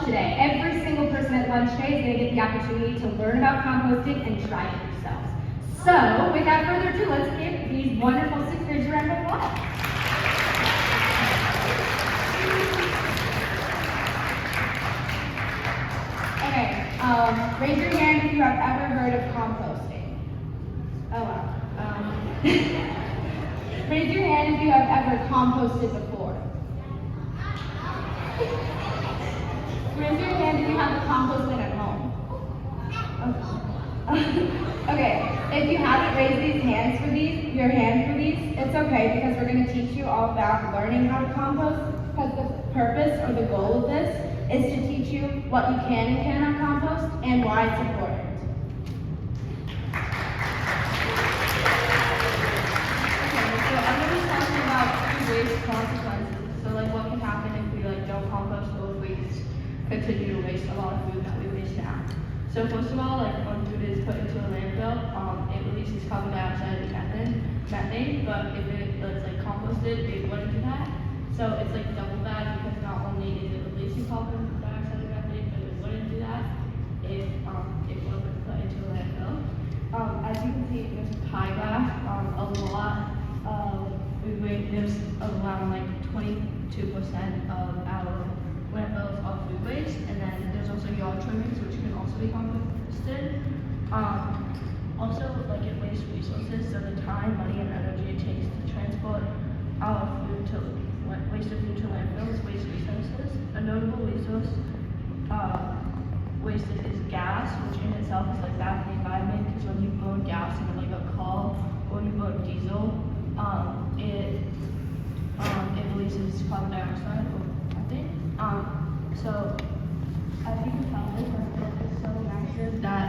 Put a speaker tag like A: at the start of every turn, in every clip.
A: today. Every single person at lunch today is going to get the opportunity to learn about composting and try it themselves. So, without further ado, let's give these wonderful sixth graders a round of applause. Okay, raise your hand if you have ever heard of composting. Oh wow. Raise your hand if you have ever composted before. Raise your hand if you have a compost bin at home. Okay, if you haven't raised your hand for these, it's okay because we're going to teach you all about learning how to compost because the purpose or the goal of this is to teach you what you can and cannot compost and why it's important.
B: So I'm going to be talking about food waste consequences. So like what can happen if we don't compost those wastes, continue to waste a lot of food that we waste now. So first of all, when food is put into a landfill, it releases carbon dioxide and methane, but if it's composted, it wouldn't do that. So it's double bad because not only is it releasing carbon dioxide and methane, but it wouldn't do that if it wasn't put into a landfill. As you can see in this pie graph, a lot of food waste, there's around 22% of our landfills are food waste, and then there's also yard trimmings, which can also be composted. Also, it wastes resources, so the time, money, and energy it takes to transport our wasted food to landfills waste resources. A notable resource wasted is gas, which in itself is bad for the environment because when you burn gas in a car or you burn diesel, it releases carbon dioxide or methane. So as you can tell, this landfill is so massive that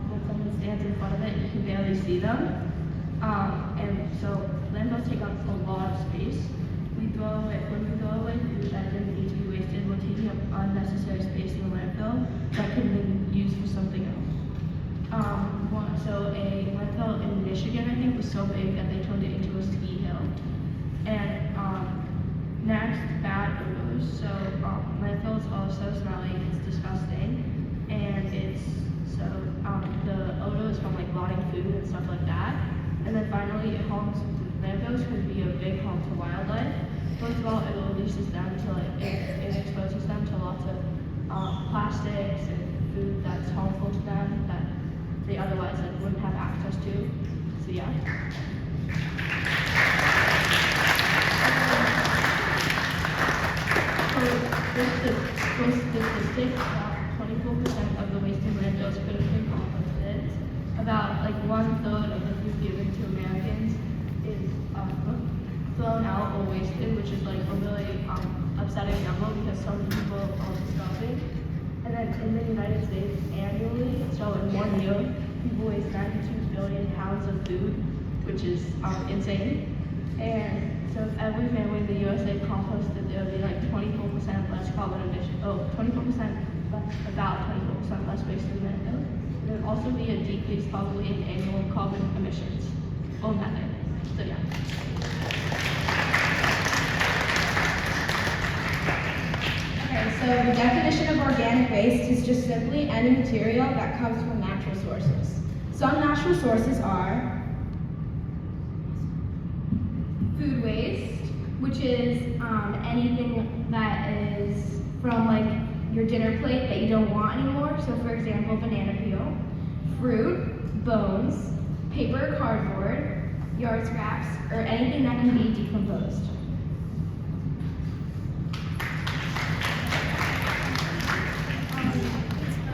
B: when someone stands in front of it, you can barely see them. And so landfills take up a lot of space. When we throw away food that doesn't need to be wasted, we're taking up unnecessary space in the landfill that could have been used for something else. So a landfill in Michigan, I think, was so big that they turned it into a ski hill. And next, bad odors. So landfills are so smelly, it's disgusting, and the odor is from rotting food and stuff like that. And then finally, landfills can be a big harm to wildlife. First of all, it releases them it exposes them to lots of plastics and food that's harmful to them that they otherwise wouldn't have access to. So yeah. So this statistic, about 24% of the waste in landfills could have been composted. About 1/3 of the food given to Americans is thrown out or wasted, which is a really upsetting number because so many people are starving. And then in the United States annually, so in 1 year, people waste 92 billion pounds of food, which is insane. And so if every family in the USA composted, there would be 24% less carbon emissions. About 24% less waste in landfills. There would also be a decrease probably in annual carbon emissions or methane. So yeah.
A: Okay, so the definition of organic waste is just simply any material that comes from natural sources. Some natural sources are food waste, which is anything that is from your dinner plate that you don't want anymore. So for example, banana peel, fruit, bones, paper, cardboard, yard scraps, or anything that can be decomposed.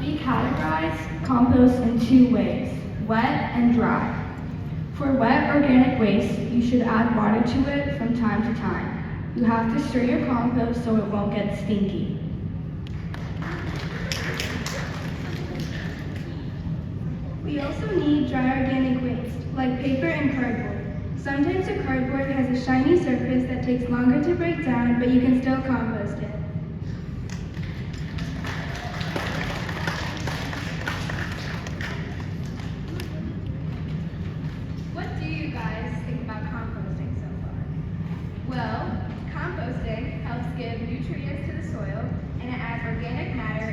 A: We categorize compost in two ways, wet and dry. For wet organic waste, you should add water to it from time to time. You have to stir your compost so it won't get stinky. We also need dry organic waste, like paper and cardboard. Sometimes the cardboard has a shiny surface that takes longer to break down, but you can still compost it. What do you guys think about composting so far? Well, composting helps give nutrients to the soil, and it adds organic matter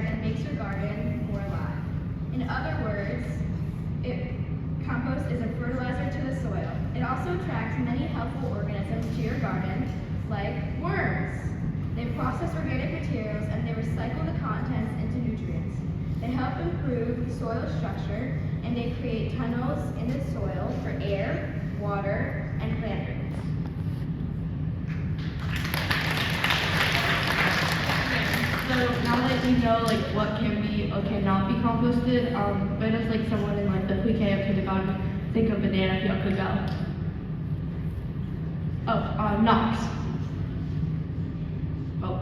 A: helpful organisms to your garden, like worms. They process organic materials and they recycle the contents into nutrients. They help improve the soil structure and they create tunnels in the soil for air, water, and plant roots.
B: So now that you know like what can be or cannot be composted, where does like someone in like the pre-K or kindergarten think a banana peel could go? Oh, Knox. Oh.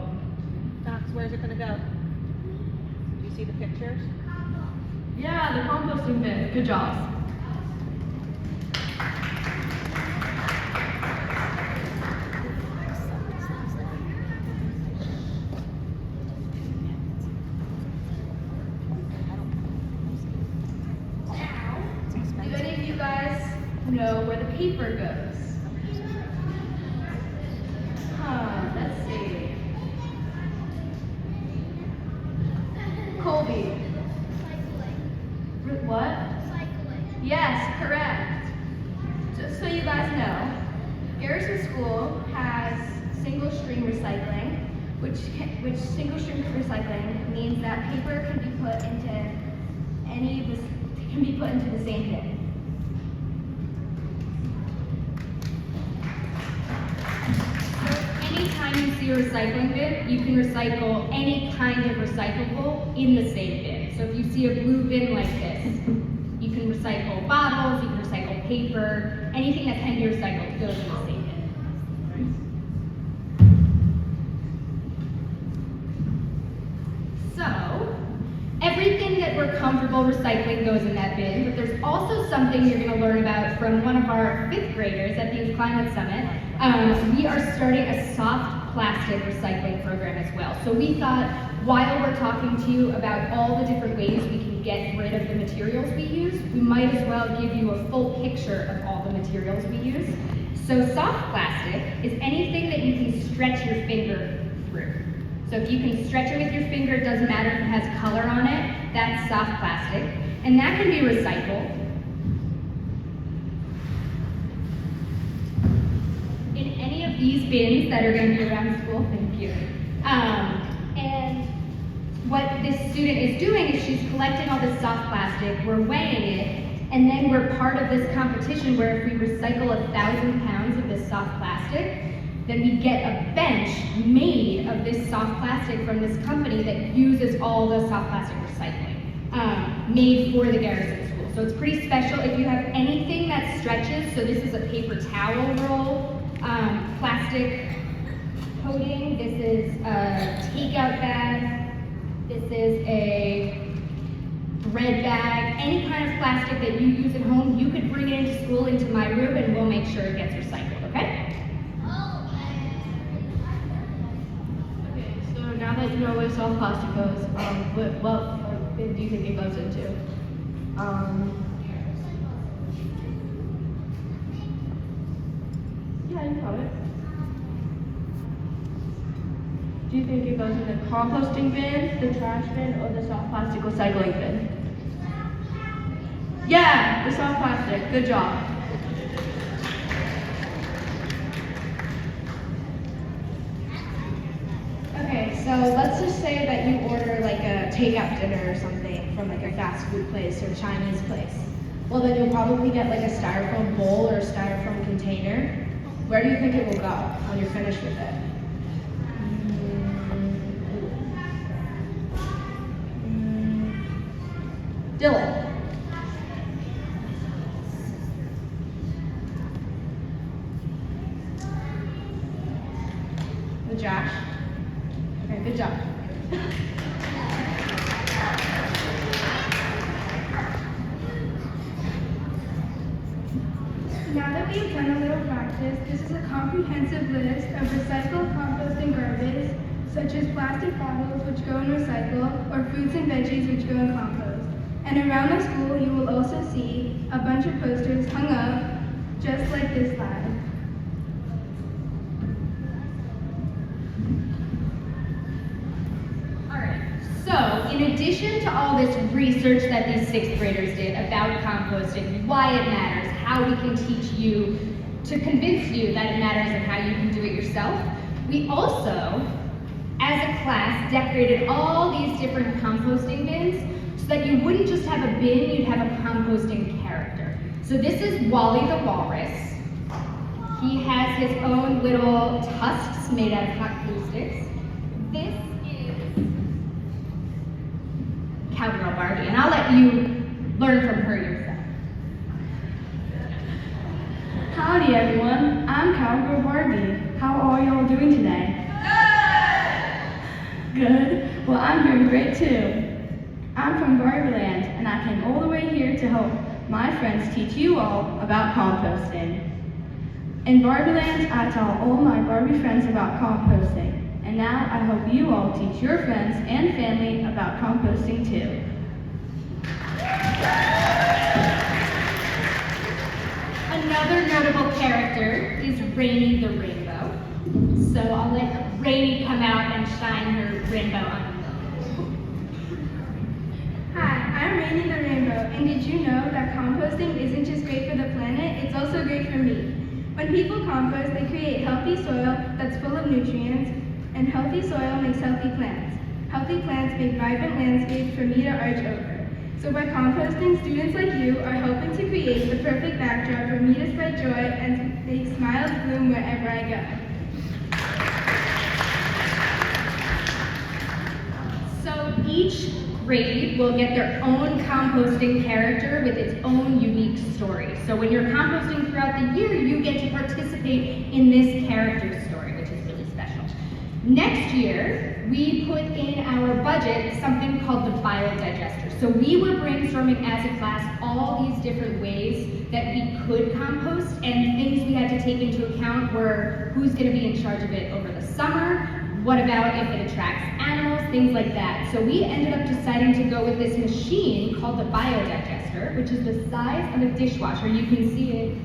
C: Knox, where's it gonna go? Do you see the pictures?
B: Yeah, the composting bin. Good job.
A: Do any of you guys know where the paper goes? Let's see. Colby. What? Yes, correct. Just so you guys know, Garrison School has single stream recycling, which single stream recycling means that paper can be put into the same bin.
D: Anytime you see a recycling bin, you can recycle any kind of recyclable in the same bin. So if you see a blue bin like this, you can recycle bottles, you can recycle paper, anything that can be recycled goes in the same bin. So, everything that we're comfortable recycling goes in that bin, but there's also something you're going to learn about from one of our 5th graders at the Youth Climate Summit. We are starting a soft plastic recycling program as well. So we thought, while we're talking to you about all the different ways we can get rid of the materials we use, we might as well give you a full picture of all the materials we use. So soft plastic is anything that you can stretch your finger through. So if you can stretch it with your finger, it doesn't matter if it has color on it, that's soft plastic. And that can be recycled. In any of these bins that are going to be around school, thank you. And what this student is doing is she's collecting all this soft plastic, we're weighing it, and then we're part of this competition where if we recycle 1,000 pounds of this soft plastic, then we get a bench made of this soft plastic from this company that uses all the soft plastic recycling, made for the Garrison School. So it's pretty special. If you have anything that stretches, so this is a paper towel roll, plastic coating, this is a takeout bag, this is a bread bag, any kind of plastic that you use at home, you could bring it into school, into my room, and we'll make sure it gets recycled, okay?
B: Okay, so now that you know where soft plastic goes, what bin do you think it goes into? Yeah, you got it. Do you think it goes in the composting bin, the trash bin, or the soft plastic recycling bin? Yeah, the soft plastic. Good job.
A: Okay, so let's just say that you order like a takeout dinner or something from like a fast food place or Chinese place. Well, then you'll probably get like a styrofoam bowl or a styrofoam container. Where do you think it will go when you're finished with it? Dylan. Josh? Okay, good job.
E: Now that we've done a little practice, this is a comprehensive list of recycled compost and garbage, such as plastic bottles which go in recycle, or fruits and veggies which go in compost. And around the school you will also see a bunch of posters hung up just like this slide.
D: So, in addition to all this research that these 6th graders did about composting, why it matters, how we can teach you to convince you that it matters and how you can do it yourself, we also, as a class, decorated all these different composting bins so that you wouldn't just have a bin, you'd have a composting character. So this is Wally the Walrus. He has his own little tusks made out of hot glue sticks. This is Cowgirl Barbie, and I'll let you learn from her yourself.
F: Howdy everyone, I'm Cowgirl Barbie. How are y'all doing today? Good. Well, I'm doing great too. I'm from Barbieland, and I came all the way here to help my friends teach you all about composting. In Barbieland, I taught all my Barbie friends about composting, and now I hope you all teach your friends and family about composting too.
D: Another notable character is Rainy the Rainbow. So I'll let Rainy come out and shine her rainbow on you.
E: Hi, I'm Rainy the Rainbow, and did you know that composting isn't just great for the planet, it's also great for me. When people compost, they create healthy soil that's full of nutrients, and healthy soil makes healthy plants. Healthy plants make vibrant landscapes for me to arch over. So by composting, students like you are helping to create the perfect backdrop for me to spread joy and make smiles bloom wherever I go.
D: So each grade will get their own composting character with its own unique story. So when you're composting throughout the year, you get to participate in this character story, which is really special. Next year, we put in our budget something called the biodigester. So we were brainstorming as a class all these different ways that we could compost, and things we had to take into account were who's going to be in charge of it over the summer, what about if it attracts animals, things like that. So we ended up deciding to go with this machine called the biodigester, which is the size of a dishwasher. You can see it.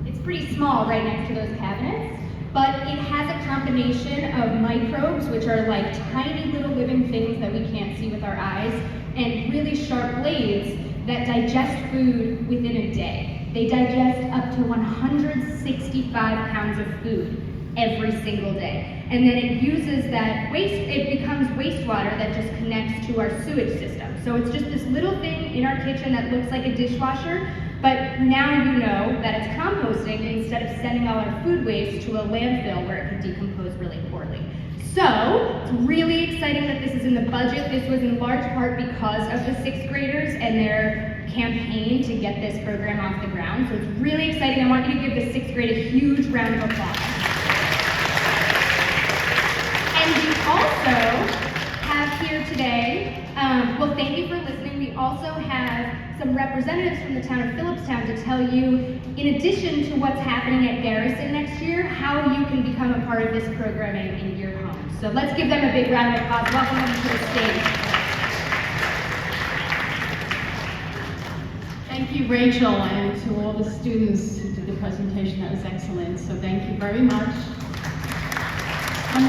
D: It's pretty small right next to those cabinets, but it has a combination of microbes, which are like tiny little living things that we can't see with our eyes, and really sharp blades that digest food within a day. They digest up to 165 pounds of food every single day. And then it uses that waste, it becomes wastewater that just connects to our sewage system. So it's just this little thing in our kitchen that looks like a dishwasher, but now you know that it's composting instead of sending all our food waste to a landfill where it can decompose really poorly. So, it's really exciting that this is in the budget. This was in large part because of the 6th graders and their campaign to get this program off the ground. So it's really exciting. I want you to give the 6th grade a huge round of applause. And we also have here today, well, thank you for listening. We also have some representatives from the town of Phillipstown to tell you, in addition to what's happening at Garrison next year, how you can become a part of this programming in your home. So let's give them a big round of applause. Welcome them to the stage.
G: Thank you, Rachel, and to all the students who did the presentation. That was excellent, so thank you very much. And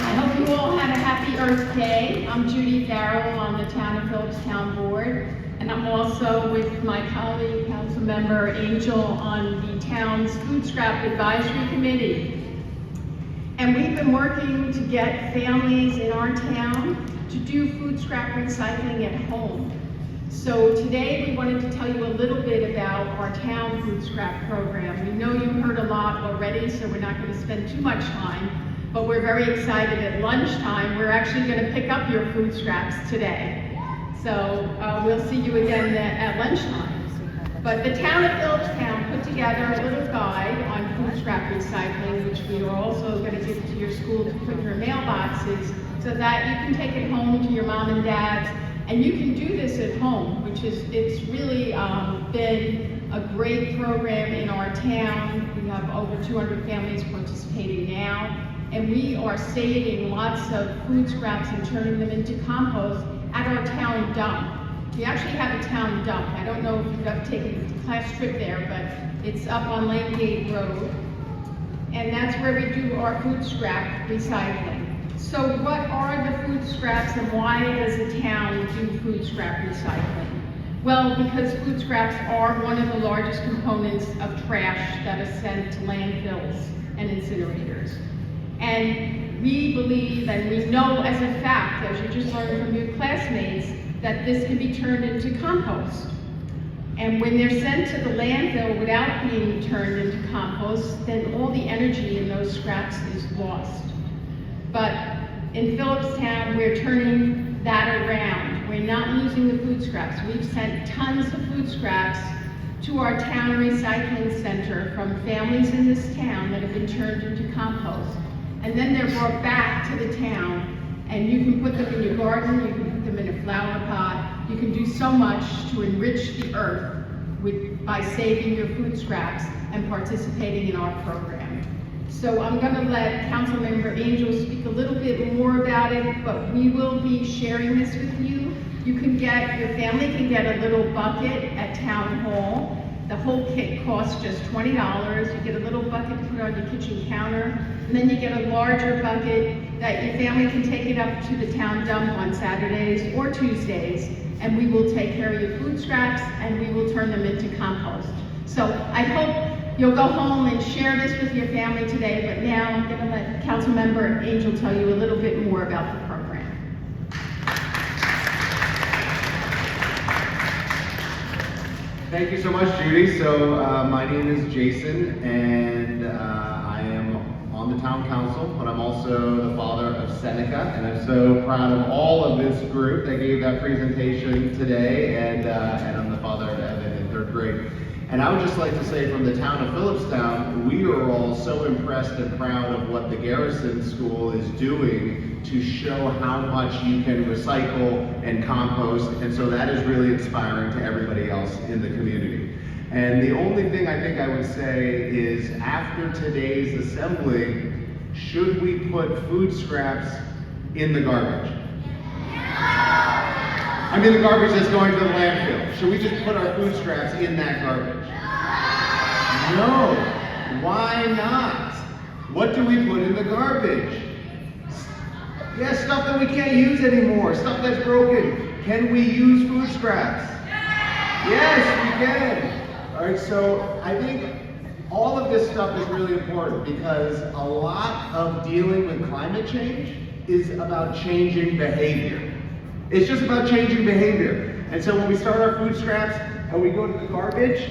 G: I hope you all had a happy Earth Day. I'm Judy Farrell on the Town of Phillipstown Board, and I'm also with my colleague, council member Angel, on the town's Food Scrap Advisory Committee. And we've been working to get families in our town to do food scrap recycling at home. So today we wanted to tell you a little bit about our town food scrap program. We know you heard a lot already, so we're not going to spend too much time, but we're very excited at lunchtime. We're actually going to pick up your food scraps today. So we'll see you again at lunchtime. But the town of Phillipstown put together a little guide on food scrap recycling, which we are also going to give to your school to put in your mailboxes, so that you can take it home to your mom and dad's. And you can do this at home, which is, it's really been a great program in our town. We have over 200 families participating now, and we are saving lots of food scraps and turning them into compost at our town dump. We actually have a town dump. I don't know if you've ever taken a class trip there, but it's up on Lane Gate Road, and that's where we do our food scrap recycling. So what are the food scraps and why does a town do food scrap recycling? Well, because food scraps are one of the largest components of trash that is sent to landfills and incinerators. And we believe and we know as a fact, as you just learned from your classmates, that this can be turned into compost. And when they're sent to the landfill without being turned into compost, then all the energy in those scraps is lost. But in Phillipstown, we're turning that around. We're not using the food scraps. We've sent tons of food scraps to our town recycling center from families in this town that have been turned into compost. And then they're brought back to the town, and you can put them in your garden, you can put them in a flower pot, you can do so much to enrich the earth by saving your food scraps and participating in our program. So I'm going to let Councilmember Angel speak a little bit more about it, but we will be sharing this with you. Your family can get a little bucket at Town Hall. The whole kit costs just $20. You get a little bucket to put on your kitchen counter, and then you get a larger bucket that your family can take it up to the town dump on Saturdays or Tuesdays, and we will take care of your food scraps and we will turn them into compost. So I hope you'll go home and share this with your family today, but now I'm going to let Councilmember Angel tell you a little bit more about the program.
H: Thank you so much, Judy. So my name is Jason, and I am on the town council, but I'm also the father of Seneca, and I'm so proud of all of this group that gave that presentation today, and I'm the father of Evan in 3rd grade. And I would just like to say from the town of Phillipstown, we are all so impressed and proud of what the Garrison School is doing to show how much you can recycle and compost, and so that is really inspiring to everybody else in the community. And the only thing I think I would say is after today's assembly, should we put food scraps in the garbage? I mean the garbage that's going to the landfill. Should we just put our food scraps in that garbage? No. Why not? What do we put in the garbage? Yeah, stuff that we can't use anymore, stuff that's broken. Can we use food scraps? Yes, we can. All right, so I think all of this stuff is really important because a lot of dealing with climate change is about changing behavior. It's just about changing behavior. And so when we start our food scraps and we go to the garbage,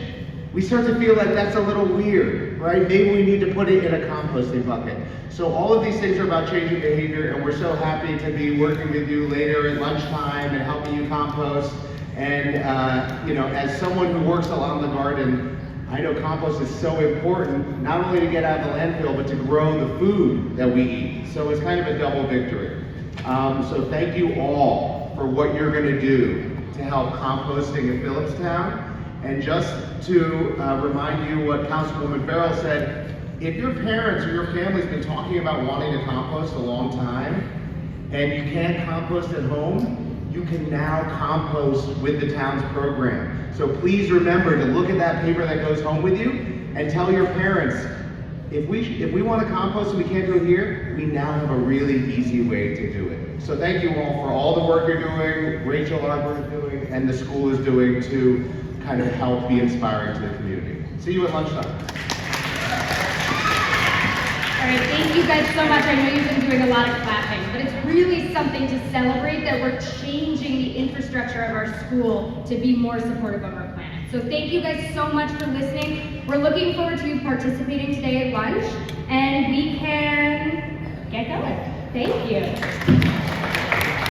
H: we start to feel like that's a little weird, right? Maybe we need to put it in a composting bucket. So all of these things are about changing behavior, and we're so happy to be working with you later at lunchtime and helping you compost. And as someone who works a lot in the garden, I know compost is so important, not only to get out of the landfill, but to grow the food that we eat. So it's kind of a double victory. So thank you all for what you're gonna do to help composting in Phillipstown. And just to remind you what Councilwoman Farrell said, if your parents or your family's been talking about wanting to compost a long time, and you can't compost at home, you can now compost with the town's program. So please remember to look at that paper that goes home with you and tell your parents, if we want to compost and we can't do it here, we now have a really easy way to do it. So thank you all for all the work you're doing, Rachel Arbor is doing, and the school is doing to kind of help be inspiring to the community. See you at lunchtime.
D: All right, thank you guys so much. I know you've been doing a lot of clapping, but it's really something to celebrate that we're changing the infrastructure of our school to be more supportive of our planet. So thank you guys so much for listening. We're looking forward to you participating today at lunch, and we can get going. Thank you.